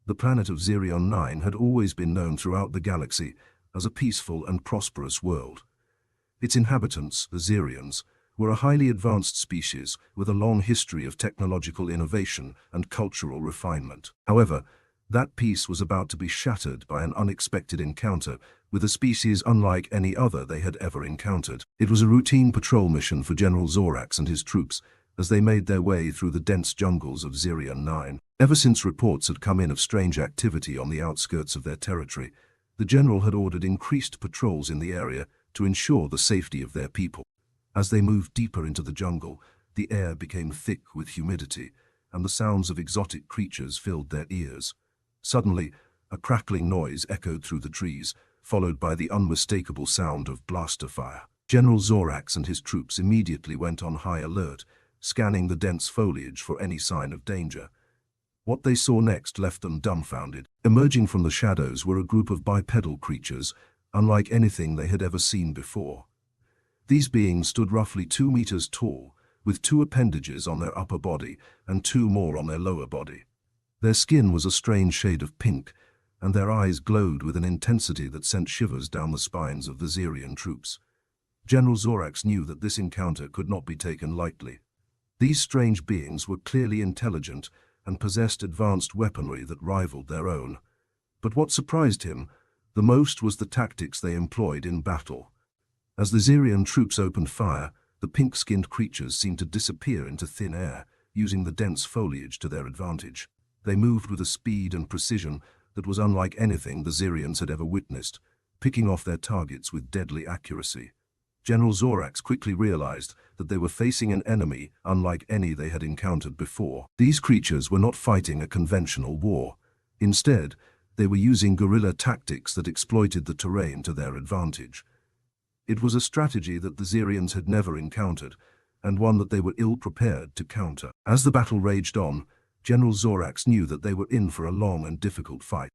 The planet of Zerion 9 had always been known throughout the galaxy as a peaceful and prosperous world. Its inhabitants, the Zerions, were a highly advanced species with a long history of technological innovation and cultural refinement. However, that peace was about to be shattered by an unexpected encounter with a species unlike any other they had ever encountered. It was a routine patrol mission for General Zorax and his troops as they made their way through the dense jungles of Zerion 9. Ever since reports had come in of strange activity on the outskirts of their territory, the general had ordered increased patrols in the area to ensure the safety of their people. As they moved deeper into the jungle, the air became thick with humidity, and the sounds of exotic creatures filled their ears. Suddenly, a crackling noise echoed through the trees, followed by the unmistakable sound of blaster fire. General Zorax and his troops immediately went on high alert, scanning the dense foliage for any sign of danger. What they saw next left them dumbfounded. Emerging from the shadows were a group of bipedal creatures, unlike anything they had ever seen before. These beings stood roughly 2 meters tall, with 2 appendages on their upper body and 2 more on their lower body. Their skin was a strange shade of pink, and their eyes glowed with an intensity that sent shivers down the spines of the Zerion troops. General Zorax knew that this encounter could not be taken lightly. These strange beings were clearly intelligent and possessed advanced weaponry that rivaled their own. But what surprised him the most was the tactics they employed in battle. As the Zerion troops opened fire, the pink-skinned creatures seemed to disappear into thin air, using the dense foliage to their advantage. They moved with a speed and precision that was unlike anything the Zerions had ever witnessed, picking off their targets with deadly accuracy. General Zorax quickly realized that they were facing an enemy unlike any they had encountered before. These creatures were not fighting a conventional war. Instead, they were using guerrilla tactics that exploited the terrain to their advantage. It was a strategy that the Zerions had never encountered, and one that they were ill-prepared to counter. As the battle raged on, General Zorax knew that they were in for a long and difficult fight.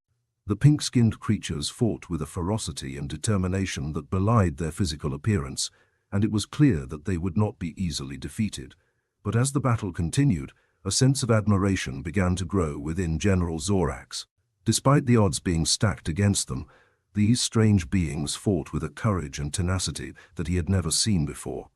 The pink-skinned creatures fought with a ferocity and determination that belied their physical appearance, and it was clear that they would not be easily defeated. But as the battle continued, a sense of admiration began to grow within General Zorax. Despite the odds being stacked against them, these strange beings fought with a courage and tenacity that he had never seen before.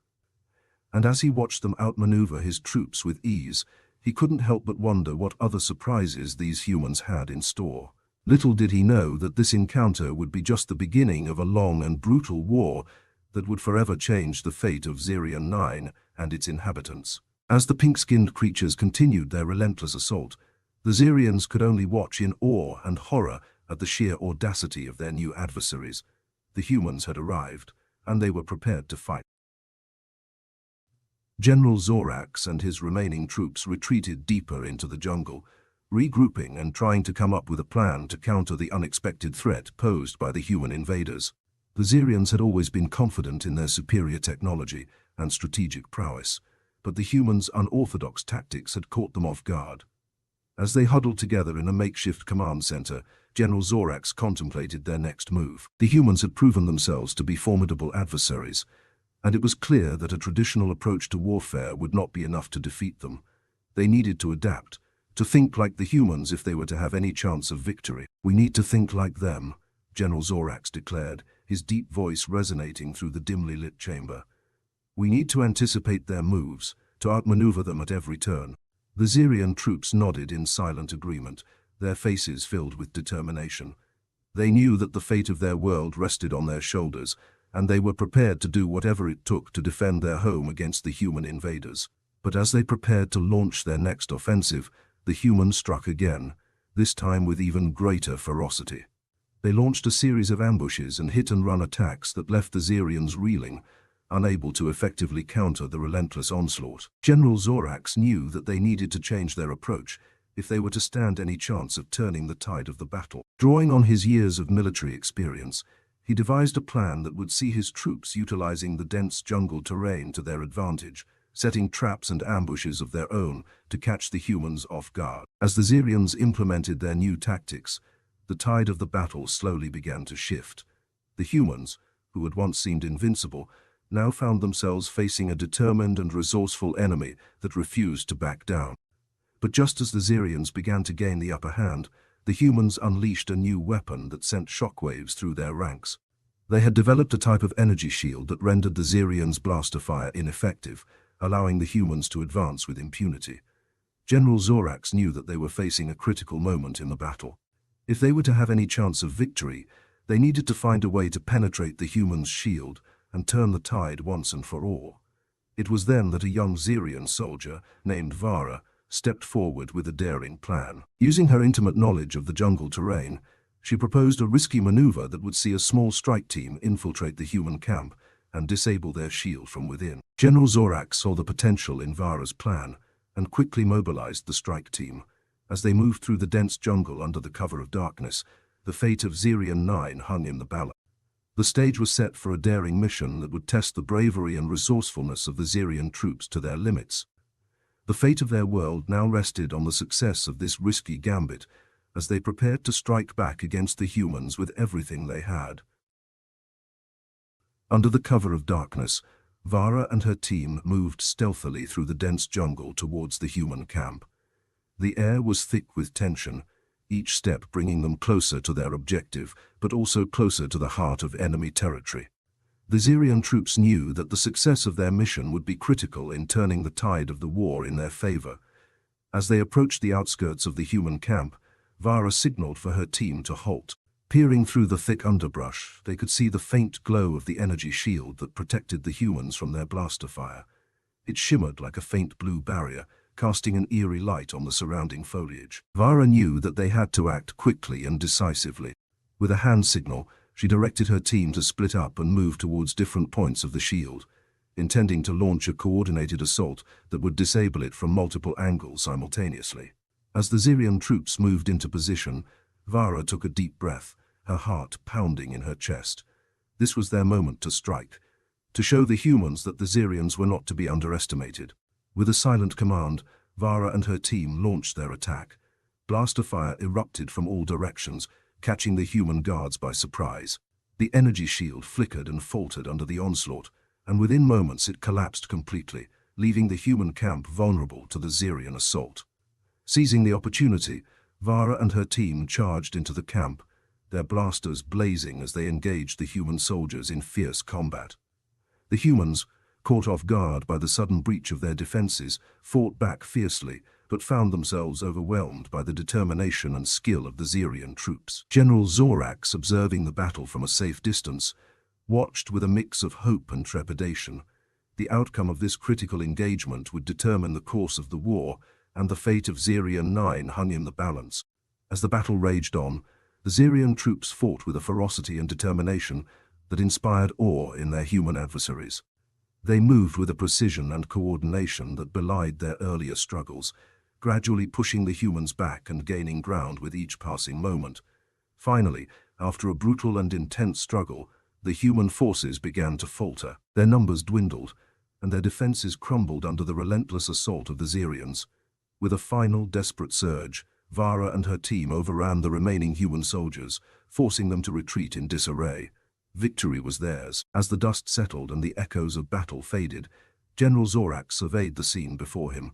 And as he watched them outmaneuver his troops with ease, he couldn't help but wonder what other surprises these humans had in store. Little did he know that this encounter would be just the beginning of a long and brutal war that would forever change the fate of Zerion 9 and its inhabitants. As the pink-skinned creatures continued their relentless assault, the Zerions could only watch in awe and horror at the sheer audacity of their new adversaries. The humans had arrived, and they were prepared to fight. General Zorax and his remaining troops retreated deeper into the jungle, regrouping and trying to come up with a plan to counter the unexpected threat posed by the human invaders. The Zerions had always been confident in their superior technology and strategic prowess, but the humans' unorthodox tactics had caught them off guard. As they huddled together in a makeshift command center, General Zorax contemplated their next move. The humans had proven themselves to be formidable adversaries, and it was clear that a traditional approach to warfare would not be enough to defeat them. They needed to adapt, to think like the humans if they were to have any chance of victory. "We need to think like them," General Zorax declared, his deep voice resonating through the dimly lit chamber. "We need to anticipate their moves, to outmaneuver them at every turn." The Zerion troops nodded in silent agreement, their faces filled with determination. They knew that the fate of their world rested on their shoulders, and they were prepared to do whatever it took to defend their home against the human invaders. But as they prepared to launch their next offensive, the humans struck again, this time with even greater ferocity. They launched a series of ambushes and hit-and-run attacks that left the Zerions reeling, unable to effectively counter the relentless onslaught. General Zorax knew that they needed to change their approach if they were to stand any chance of turning the tide of the battle. Drawing on his years of military experience, he devised a plan that would see his troops utilizing the dense jungle terrain to their advantage, setting traps and ambushes of their own to catch the humans off guard. As the Zerions implemented their new tactics, the tide of the battle slowly began to shift. The humans, who had once seemed invincible, now found themselves facing a determined and resourceful enemy that refused to back down. But just as the Zerions began to gain the upper hand, the humans unleashed a new weapon that sent shockwaves through their ranks. They had developed a type of energy shield that rendered the Xerians' blaster fire ineffective, allowing the humans to advance with impunity. General Zorax knew that they were facing a critical moment in the battle. If they were to have any chance of victory, they needed to find a way to penetrate the humans' shield and turn the tide once and for all. It was then that a young Xerian soldier, named Vara, stepped forward with a daring plan. Using her intimate knowledge of the jungle terrain, she proposed a risky maneuver that would see a small strike team infiltrate the human camp and disable their shield from within. General Zorax saw the potential in Vara's plan and quickly mobilized the strike team. As they moved through the dense jungle under the cover of darkness, the fate of Xerion 9 hung in the balance. The stage was set for a daring mission that would test the bravery and resourcefulness of the Xerion troops to their limits. The fate of their world now rested on the success of this risky gambit, as they prepared to strike back against the humans with everything they had. Under the cover of darkness, Vara and her team moved stealthily through the dense jungle towards the human camp. The air was thick with tension, each step bringing them closer to their objective, but also closer to the heart of enemy territory. The Xerion troops knew that the success of their mission would be critical in turning the tide of the war in their favor. As they approached the outskirts of the human camp, Vara signaled for her team to halt. Peering through the thick underbrush, they could see the faint glow of the energy shield that protected the humans from their blaster fire. It shimmered like a faint blue barrier, casting an eerie light on the surrounding foliage. Vara knew that they had to act quickly and decisively. With a hand signal, she directed her team to split up and move towards different points of the shield, intending to launch a coordinated assault that would disable it from multiple angles simultaneously. As the Xerion troops moved into position, Vara took a deep breath, her heart pounding in her chest. This was their moment to strike, to show the humans that the Xerions were not to be underestimated. With a silent command, Vara and her team launched their attack. Blaster fire erupted from all directions, catching the human guards by surprise. The energy shield flickered and faltered under the onslaught, and within moments it collapsed completely, leaving the human camp vulnerable to the Xerion assault. Seizing the opportunity, Vara and her team charged into the camp, their blasters blazing as they engaged the human soldiers in fierce combat. The humans, caught off guard by the sudden breach of their defenses, fought back fiercely, but found themselves overwhelmed by the determination and skill of the Xerion troops. General Zorax, observing the battle from a safe distance, watched with a mix of hope and trepidation. The outcome of this critical engagement would determine the course of the war, and the fate of Xerion 9 hung in the balance. As the battle raged on, the Xerion troops fought with a ferocity and determination that inspired awe in their human adversaries. They moved with a precision and coordination that belied their earlier struggles, gradually pushing the humans back and gaining ground with each passing moment. Finally, after a brutal and intense struggle, the human forces began to falter. Their numbers dwindled, and their defenses crumbled under the relentless assault of the Xerions. With a final desperate surge, Vara and her team overran the remaining human soldiers, forcing them to retreat in disarray. Victory was theirs. As the dust settled and the echoes of battle faded, General Zorax surveyed the scene before him.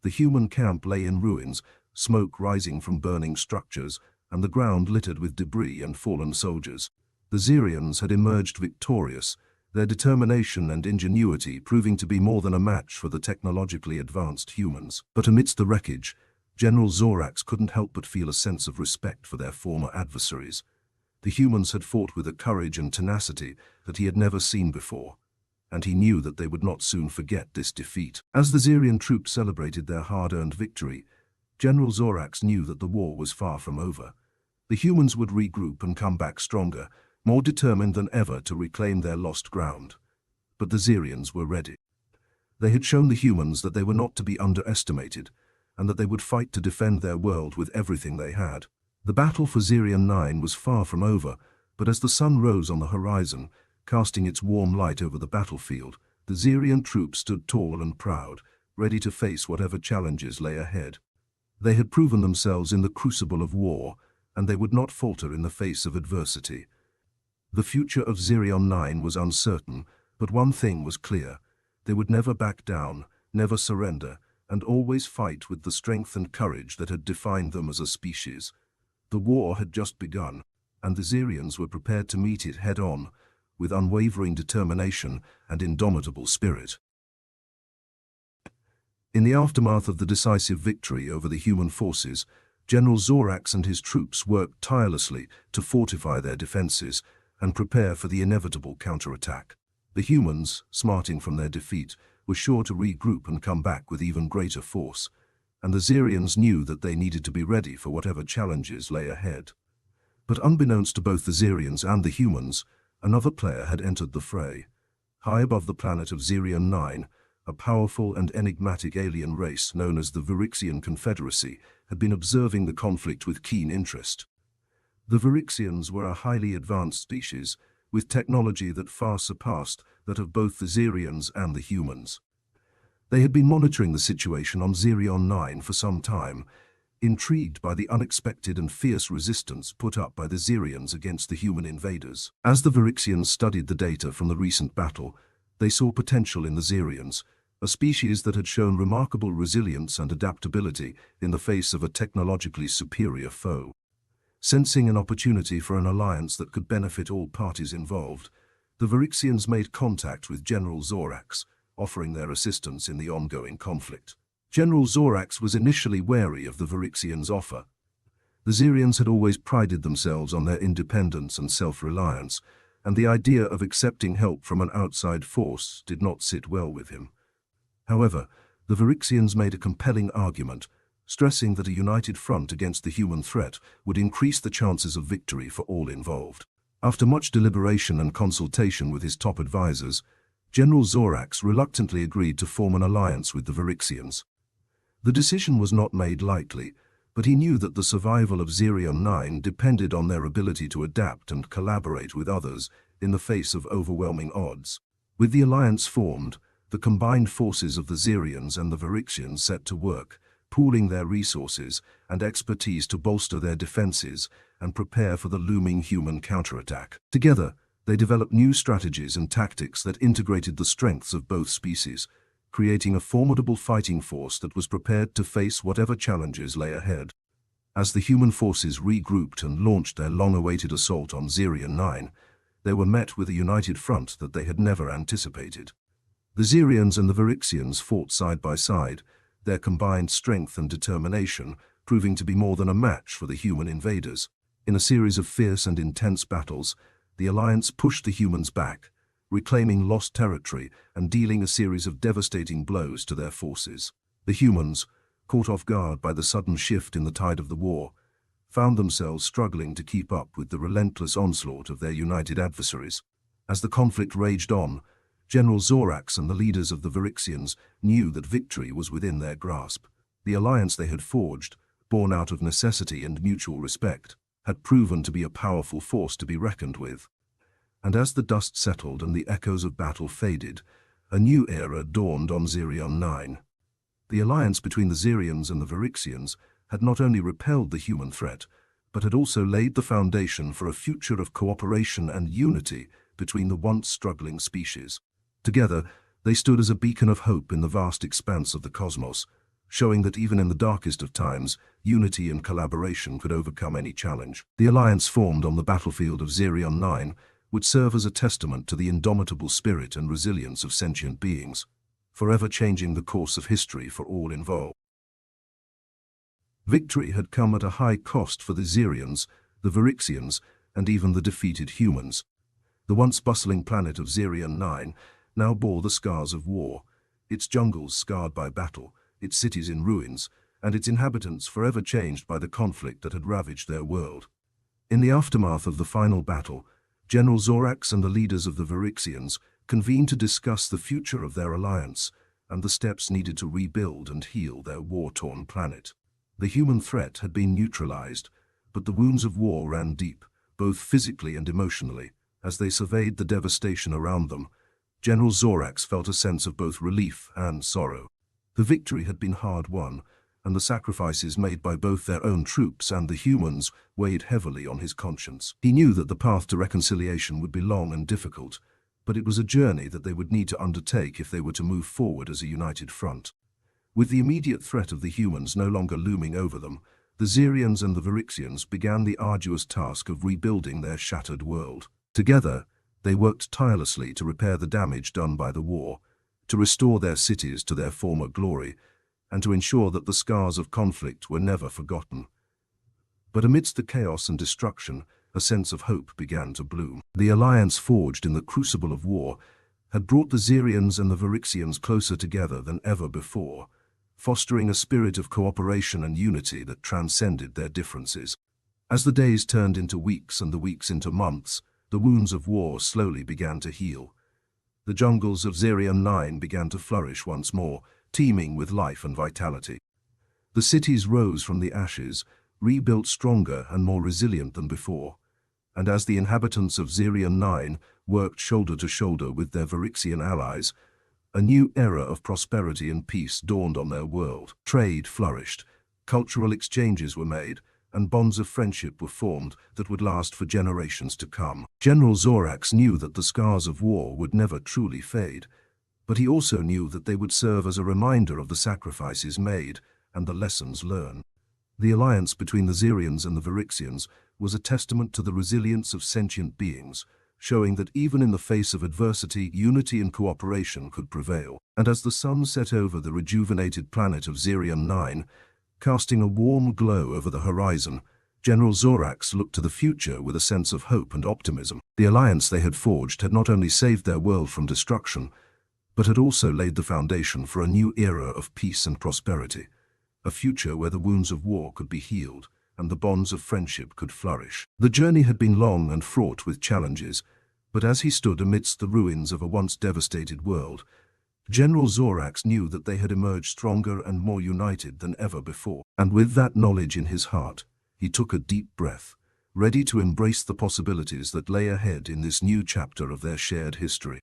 The human camp lay in ruins, smoke rising from burning structures, and the ground littered with debris and fallen soldiers. The Xerions had emerged victorious, their determination and ingenuity proving to be more than a match for the technologically advanced humans. But amidst the wreckage, General Zorax couldn't help but feel a sense of respect for their former adversaries. The humans had fought with a courage and tenacity that he had never seen before, and he knew that they would not soon forget this defeat. As the Xerion troops celebrated their hard-earned victory, General Zorax knew that the war was far from over. The humans would regroup and come back stronger, more determined than ever to reclaim their lost ground. But the Xerions were ready. They had shown the humans that they were not to be underestimated, and that they would fight to defend their world with everything they had. The battle for Xerion 9 was far from over, but as the sun rose on the horizon, casting its warm light over the battlefield, the Xerion troops stood tall and proud, ready to face whatever challenges lay ahead. They had proven themselves in the crucible of war, and they would not falter in the face of adversity. The future of Xerion 9 was uncertain, but one thing was clear: they would never back down, never surrender, and always fight with the strength and courage that had defined them as a species. The war had just begun, and the Xerians were prepared to meet it head-on, with unwavering determination and indomitable spirit. In the aftermath of the decisive victory over the human forces, General Zorax and his troops worked tirelessly to fortify their defenses and prepare for the inevitable counterattack. The humans, smarting from their defeat, were sure to regroup and come back with even greater force, and the Xerians knew that they needed to be ready for whatever challenges lay ahead. But unbeknownst to both the Xerians and the humans, another player had entered the fray. High above the planet of Xerion 9, a powerful and enigmatic alien race known as the Virixian Confederacy had been observing the conflict with keen interest. The Virixians were a highly advanced species, with technology that far surpassed that of both the Xerians and the humans. They had been monitoring the situation on Xerion 9 for some time, intrigued by the unexpected and fierce resistance put up by the Xerians against the human invaders. As the Virixians studied the data from the recent battle, they saw potential in the Xerians, a species that had shown remarkable resilience and adaptability in the face of a technologically superior foe. Sensing an opportunity for an alliance that could benefit all parties involved, the Virixians made contact with General Zorax, offering their assistance in the ongoing conflict. General Zorax was initially wary of the Virixians' offer. The Xerians had always prided themselves on their independence and self-reliance, and the idea of accepting help from an outside force did not sit well with him. However, the Virixians made a compelling argument, stressing that a united front against the human threat would increase the chances of victory for all involved. After much deliberation and consultation with his top advisors, General Zorax reluctantly agreed to form an alliance with the Virixians. The decision was not made lightly, but he knew that the survival of Xerion 9 depended on their ability to adapt and collaborate with others in the face of overwhelming odds. With the alliance formed, the combined forces of the Xerians and the Virixians set to work, pooling their resources and expertise to bolster their defenses and prepare for the looming human counterattack. Together, they developed new strategies and tactics that integrated the strengths of both species, creating a formidable fighting force that was prepared to face whatever challenges lay ahead. As the human forces regrouped and launched their long-awaited assault on Xerion 9, they were met with a united front that they had never anticipated. The Xerians and the Virixians fought side by side, their combined strength and determination proving to be more than a match for the human invaders. In a series of fierce and intense battles, the alliance pushed the humans back, reclaiming lost territory and dealing a series of devastating blows to their forces. The humans, caught off guard by the sudden shift in the tide of the war, found themselves struggling to keep up with the relentless onslaught of their united adversaries. As the conflict raged on, General Zorax and the leaders of the Virixians knew that victory was within their grasp. The alliance they had forged, born out of necessity and mutual respect, had proven to be a powerful force to be reckoned with. And as the dust settled and the echoes of battle faded, a new era dawned on Xerion 9. The alliance between the Xerians and the Virixians had not only repelled the human threat, but had also laid the foundation for a future of cooperation and unity between the once struggling species. Together, they stood as a beacon of hope in the vast expanse of the cosmos, showing that even in the darkest of times, unity and collaboration could overcome any challenge. The alliance formed on the battlefield of Xerion 9 would serve as a testament to the indomitable spirit and resilience of sentient beings, forever changing the course of history for all involved. Victory had come at a high cost for the Xerians, the Virixians, and even the defeated humans. The once bustling planet of Xerion 9 now bore the scars of war, its jungles scarred by battle, its cities in ruins, and its inhabitants forever changed by the conflict that had ravaged their world. In the aftermath of the final battle, General Zorax and the leaders of the Virixians convened to discuss the future of their alliance and the steps needed to rebuild and heal their war-torn planet. The human threat had been neutralized, but the wounds of war ran deep, both physically and emotionally. As they surveyed the devastation around them, General Zorax felt a sense of both relief and sorrow. The victory had been hard won, and the sacrifices made by both their own troops and the humans weighed heavily on his conscience. He knew that the path to reconciliation would be long and difficult, but it was a journey that they would need to undertake if they were to move forward as a united front. With the immediate threat of the humans no longer looming over them, the Xerians and the Virixians began the arduous task of rebuilding their shattered world. Together, they worked tirelessly to repair the damage done by the war, to restore their cities to their former glory, and to ensure that the scars of conflict were never forgotten. But amidst the chaos and destruction, a sense of hope began to bloom. The alliance forged in the crucible of war had brought the Xerians and the Virixians closer together than ever before, fostering a spirit of cooperation and unity that transcended their differences. As the days turned into weeks and the weeks into months, the wounds of war slowly began to heal. The jungles of Xerion 9 began to flourish once more, teeming with life and vitality. The cities rose from the ashes, rebuilt stronger and more resilient than before. And as the inhabitants of Xerion 9 worked shoulder to shoulder with their Virixian allies, a new era of prosperity and peace dawned on their world. Trade flourished, cultural exchanges were made, and bonds of friendship were formed that would last for generations to come. General Zorax knew that the scars of war would never truly fade, but he also knew that they would serve as a reminder of the sacrifices made and the lessons learned. The alliance between the Xerians and the Virixians was a testament to the resilience of sentient beings, showing that even in the face of adversity, unity and cooperation could prevail. And as the sun set over the rejuvenated planet of Xerion 9, casting a warm glow over the horizon, General Zorax looked to the future with a sense of hope and optimism. The alliance they had forged had not only saved their world from destruction, but had also laid the foundation for a new era of peace and prosperity, a future where the wounds of war could be healed and the bonds of friendship could flourish. The journey had been long and fraught with challenges, but as he stood amidst the ruins of a once devastated world, General Zorax knew that they had emerged stronger and more united than ever before. And with that knowledge in his heart, he took a deep breath, ready to embrace the possibilities that lay ahead in this new chapter of their shared history.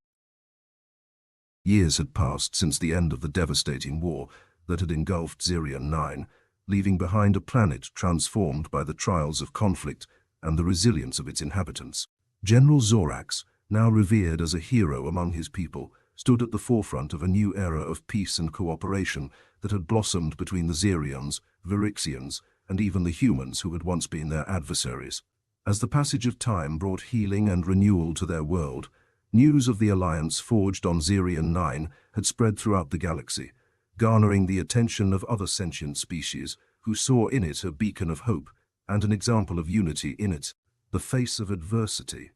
Years had passed since the end of the devastating war that had engulfed Xerion 9, leaving behind a planet transformed by the trials of conflict and the resilience of its inhabitants. General Zorax, now revered as a hero among his people, stood at the forefront of a new era of peace and cooperation that had blossomed between the Xerians, Virixians, and even the humans who had once been their adversaries. As the passage of time brought healing and renewal to their world, news of the alliance forged on Xerion 9 had spread throughout the galaxy, garnering the attention of other sentient species who saw in it a beacon of hope and an example of unity in it, the face of adversity.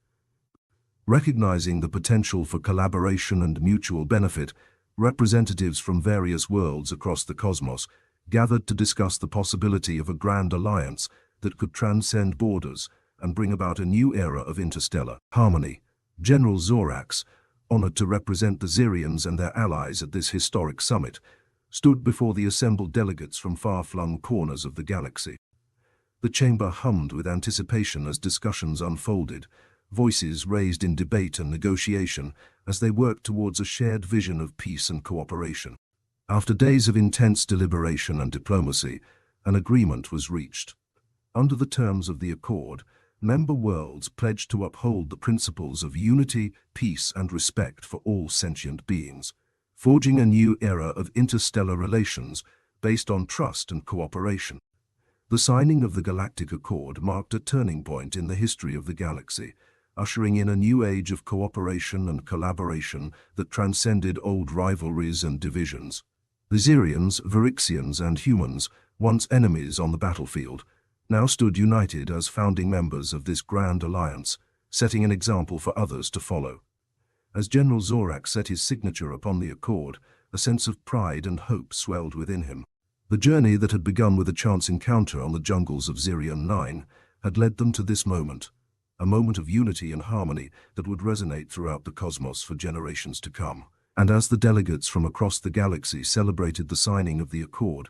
Recognizing the potential for collaboration and mutual benefit, representatives from various worlds across the cosmos gathered to discuss the possibility of a grand alliance that could transcend borders and bring about a new era of interstellar harmony. General Zorax, honored to represent the Xerians and their allies at this historic summit, stood before the assembled delegates from far-flung corners of the galaxy. The chamber hummed with anticipation as discussions unfolded, voices raised in debate and negotiation as they worked towards a shared vision of peace and cooperation. After days of intense deliberation and diplomacy, an agreement was reached. Under the terms of the accord, member worlds pledged to uphold the principles of unity, peace, and respect for all sentient beings, forging a new era of interstellar relations based on trust and cooperation. The signing of the Galactic Accord marked a turning point in the history of the galaxy, ushering in a new age of cooperation and collaboration that transcended old rivalries and divisions. The Xerians, Virixians, and humans, once enemies on the battlefield, now stood united as founding members of this grand alliance, setting an example for others to follow. As General Zorax set his signature upon the accord, a sense of pride and hope swelled within him. The journey that had begun with a chance encounter on the jungles of Xerion 9 had led them to this moment, a moment of unity and harmony that would resonate throughout the cosmos for generations to come. And as the delegates from across the galaxy celebrated the signing of the accord,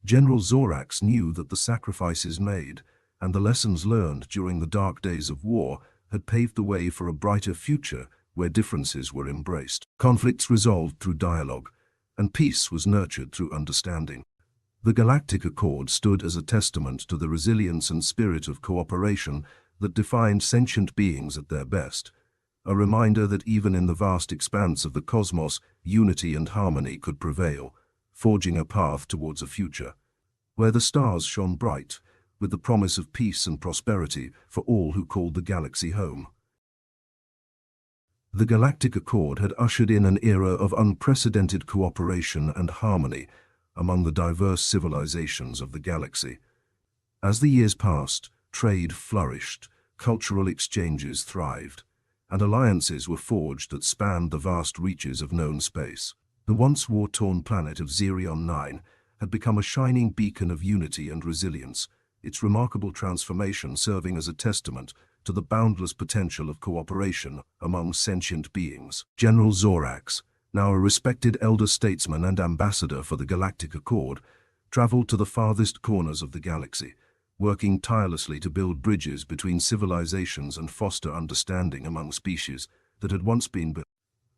General Zorax knew that the sacrifices made and the lessons learned during the dark days of war had paved the way for a brighter future where differences were embraced, conflicts resolved through dialogue, and peace was nurtured through understanding. The Galactic Accord stood as a testament to the resilience and spirit of cooperation that defined sentient beings at their best, a reminder that even in the vast expanse of the cosmos, unity and harmony could prevail, forging a path towards a future where the stars shone bright with the promise of peace and prosperity for all who called the galaxy home. The Galactic Accord had ushered in an era of unprecedented cooperation and harmony among the diverse civilizations of the galaxy. As the years passed, trade flourished, cultural exchanges thrived, and alliances were forged that spanned the vast reaches of known space. The once war-torn planet of Xerion 9 had become a shining beacon of unity and resilience, its remarkable transformation serving as a testament to the boundless potential of cooperation among sentient beings. General Zorax, now a respected elder statesman and ambassador for the Galactic Accord, traveled to the farthest corners of the galaxy, working tirelessly to build bridges between civilizations and foster understanding among species that had once been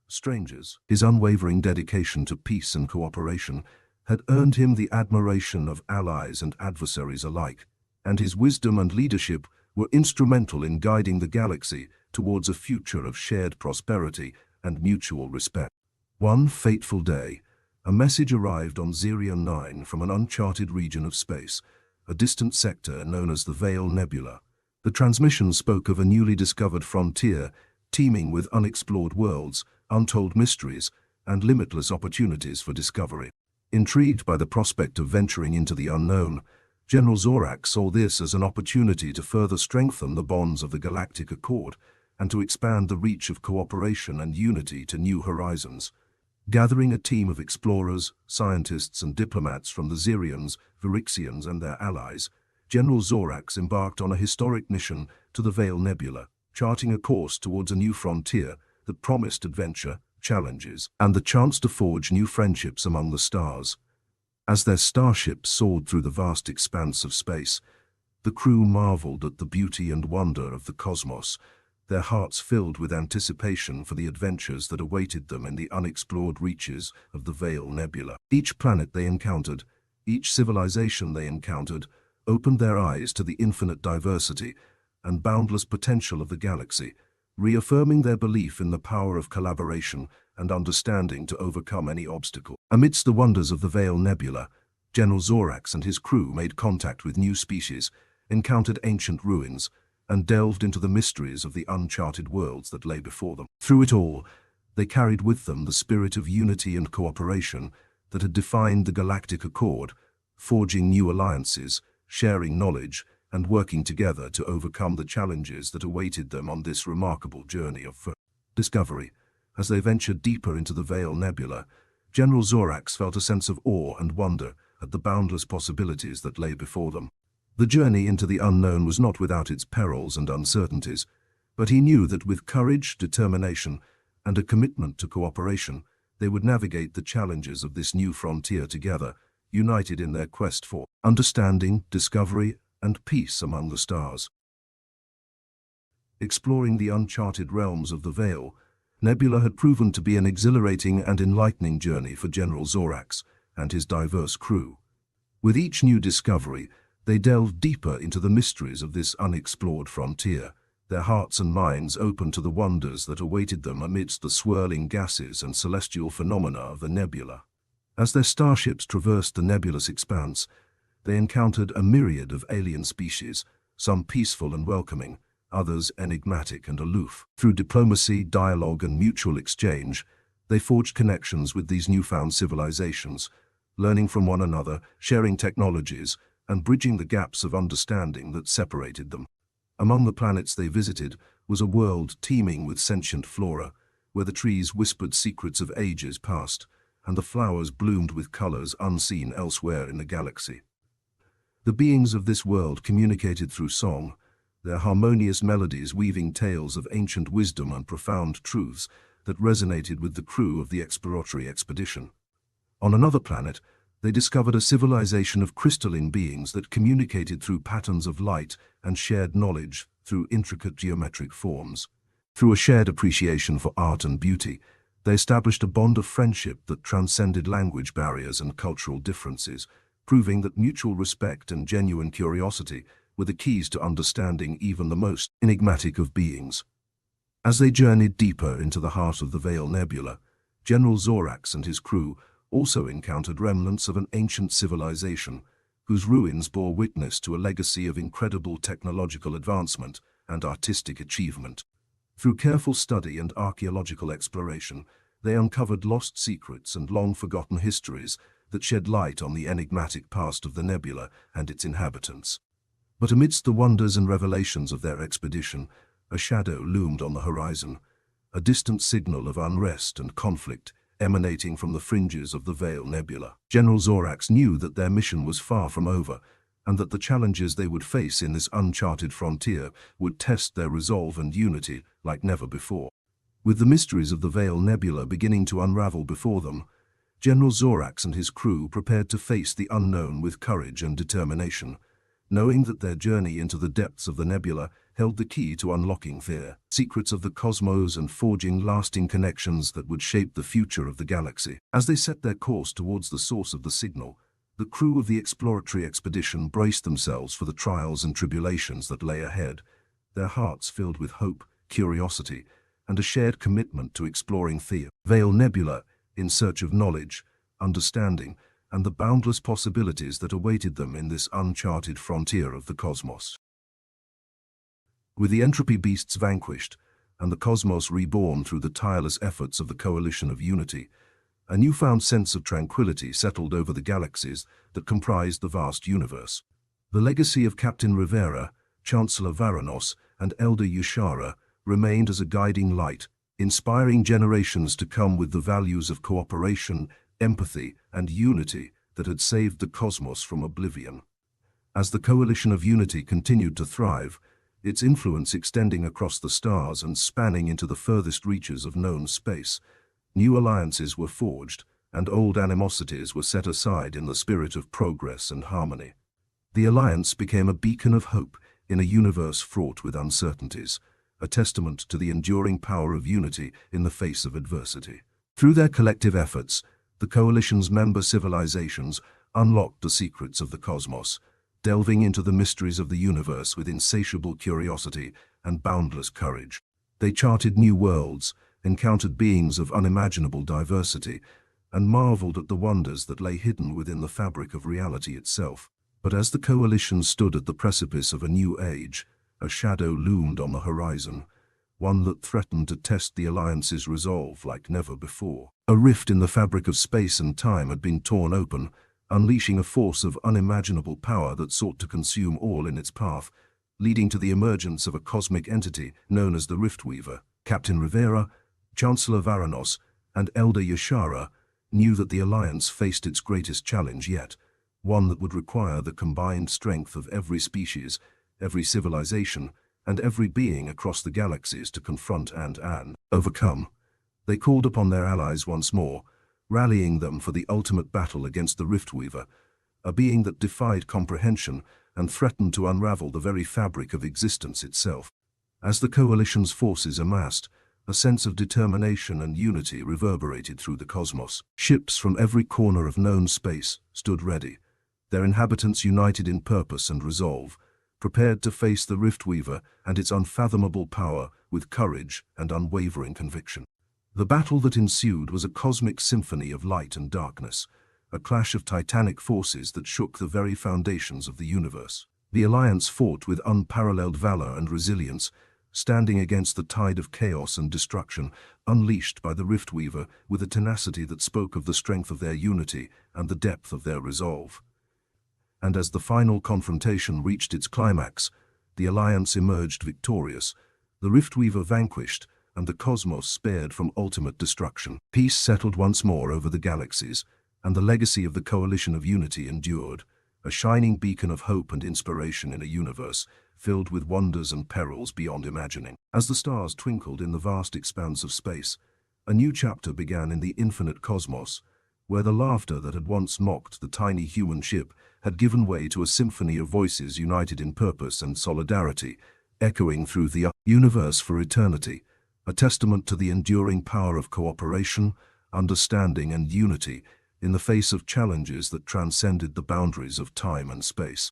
strangers. His unwavering dedication to peace and cooperation had earned him the admiration of allies and adversaries alike, and his wisdom and leadership were instrumental in guiding the galaxy towards a future of shared prosperity and mutual respect. One fateful day, a message arrived on Xerion 9 from an uncharted region of space, a distant sector known as the Veil Nebula. The transmission spoke of a newly discovered frontier teeming with unexplored worlds, untold mysteries, and limitless opportunities for discovery. Intrigued by the prospect of venturing into the unknown, General Zorax saw this as an opportunity to further strengthen the bonds of the Galactic Accord and to expand the reach of cooperation and unity to new horizons. Gathering a team of explorers, scientists, and diplomats from the Xerions, Virixians, and their allies, General Zorax embarked on a historic mission to the Veil Nebula, charting a course towards a new frontier that promised adventure, challenges, and the chance to forge new friendships among the stars. As their starship soared through the vast expanse of space, the crew marveled at the beauty and wonder of the cosmos, their hearts filled with anticipation for the adventures that awaited them in the unexplored reaches of the Veil Nebula. Each planet they encountered, each civilization they encountered, opened their eyes to the infinite diversity and boundless potential of the galaxy, reaffirming their belief in the power of collaboration and understanding to overcome any obstacle. Amidst the wonders of the Veil Nebula, General Zorax and his crew made contact with new species, encountered ancient ruins, and delved into the mysteries of the uncharted worlds that lay before them. Through it all, they carried with them the spirit of unity and cooperation that had defined the Galactic Accord, forging new alliances, sharing knowledge, and working together to overcome the challenges that awaited them on this remarkable journey of discovery. As they ventured deeper into the Veil Nebula, General Zorax felt a sense of awe and wonder at the boundless possibilities that lay before them. The journey into the unknown was not without its perils and uncertainties, but he knew that with courage, determination, and a commitment to cooperation, they would navigate the challenges of this new frontier together, united in their quest for understanding, discovery, and peace among the stars. Exploring the uncharted realms of the Veil Nebula had proven to be an exhilarating and enlightening journey for General Zorax and his diverse crew. With each new discovery, they delved deeper into the mysteries of this unexplored frontier, their hearts and minds open to the wonders that awaited them amidst the swirling gases and celestial phenomena of the nebula. As their starships traversed the nebulous expanse, they encountered a myriad of alien species, some peaceful and welcoming, others enigmatic and aloof. Through diplomacy, dialogue, and mutual exchange, they forged connections with these newfound civilizations, learning from one another, sharing technologies, and bridging the gaps of understanding that separated them. Among the planets they visited was a world teeming with sentient flora, where the trees whispered secrets of ages past, and the flowers bloomed with colors unseen elsewhere in the galaxy. The beings of this world communicated through song, their harmonious melodies weaving tales of ancient wisdom and profound truths that resonated with the crew of the exploratory expedition. On another planet, they discovered a civilization of crystalline beings that communicated through patterns of light and shared knowledge through intricate geometric forms. Through a shared appreciation for art and beauty, they established a bond of friendship that transcended language barriers and cultural differences, proving that mutual respect and genuine curiosity were the keys to understanding even the most enigmatic of beings. As they journeyed deeper into the heart of the Veil Nebula, General Zorax and his crew also encountered remnants of an ancient civilization, whose ruins bore witness to a legacy of incredible technological advancement and artistic achievement. Through careful study and archaeological exploration, they uncovered lost secrets and long-forgotten histories that shed light on the enigmatic past of the nebula and its inhabitants. But amidst the wonders and revelations of their expedition, a shadow loomed on the horizon, a distant signal of unrest and conflict emanating from the fringes of the Veil Nebula. General Zorax knew that their mission was far from over, and that the challenges they would face in this uncharted frontier would test their resolve and unity like never before. With the mysteries of the Veil Nebula beginning to unravel before them, General Zorax and his crew prepared to face the unknown with courage and determination, knowing that their journey into the depths of the nebula held the key to unlocking the secrets of the cosmos and forging lasting connections that would shape the future of the galaxy. As they set their course towards the source of the signal, the crew of the exploratory expedition braced themselves for the trials and tribulations that lay ahead, their hearts filled with hope, curiosity, and a shared commitment to exploring the Veil Nebula in search of knowledge, understanding, and the boundless possibilities that awaited them in this uncharted frontier of the cosmos. With the entropy beasts vanquished, and the cosmos reborn through the tireless efforts of the Coalition of Unity, a newfound sense of tranquility settled over the galaxies that comprised the vast universe. The legacy of Captain Rivera, Chancellor Varanos, and Elder Yushara remained as a guiding light, inspiring generations to come with the values of cooperation, empathy, and unity that had saved the cosmos from oblivion. As the Coalition of Unity continued to thrive, its influence extending across the stars and spanning into the furthest reaches of known space, new alliances were forged, and old animosities were set aside in the spirit of progress and harmony. The alliance became a beacon of hope in a universe fraught with uncertainties, a testament to the enduring power of unity in the face of adversity. Through their collective efforts, the Coalition's member civilizations unlocked the secrets of the cosmos, delving into the mysteries of the universe with insatiable curiosity and boundless courage. They charted new worlds, encountered beings of unimaginable diversity, and marveled at the wonders that lay hidden within the fabric of reality itself. But as the Coalition stood at the precipice of a new age, a shadow loomed on the horizon, one that threatened to test the Alliance's resolve like never before. A rift in the fabric of space and time had been torn open, unleashing a force of unimaginable power that sought to consume all in its path, leading to the emergence of a cosmic entity known as the Riftweaver. Captain Rivera, Chancellor Varanos, and Elder Yushara knew that the Alliance faced its greatest challenge yet, one that would require the combined strength of every species, every civilization, and every being across the galaxies to confront and overcome. They called upon their allies once more, rallying them for the ultimate battle against the Riftweaver, a being that defied comprehension and threatened to unravel the very fabric of existence itself. As the Coalition's forces amassed, a sense of determination and unity reverberated through the cosmos. Ships from every corner of known space stood ready, their inhabitants united in purpose and resolve, prepared to face the Riftweaver and its unfathomable power with courage and unwavering conviction. The battle that ensued was a cosmic symphony of light and darkness, a clash of titanic forces that shook the very foundations of the universe. The Alliance fought with unparalleled valor and resilience, standing against the tide of chaos and destruction unleashed by the Riftweaver with a tenacity that spoke of the strength of their unity and the depth of their resolve. And as the final confrontation reached its climax, the Alliance emerged victorious, the Riftweaver vanquished, and the cosmos spared from ultimate destruction. Peace settled once more over the galaxies, and the legacy of the Coalition of Unity endured, a shining beacon of hope and inspiration in a universe filled with wonders and perils beyond imagining. As the stars twinkled in the vast expanse of space, a new chapter began in the infinite cosmos, where the laughter that had once mocked the tiny human ship had given way to a symphony of voices united in purpose and solidarity, echoing through the universe for eternity, a testament to the enduring power of cooperation, understanding, and unity in the face of challenges that transcended the boundaries of time and space.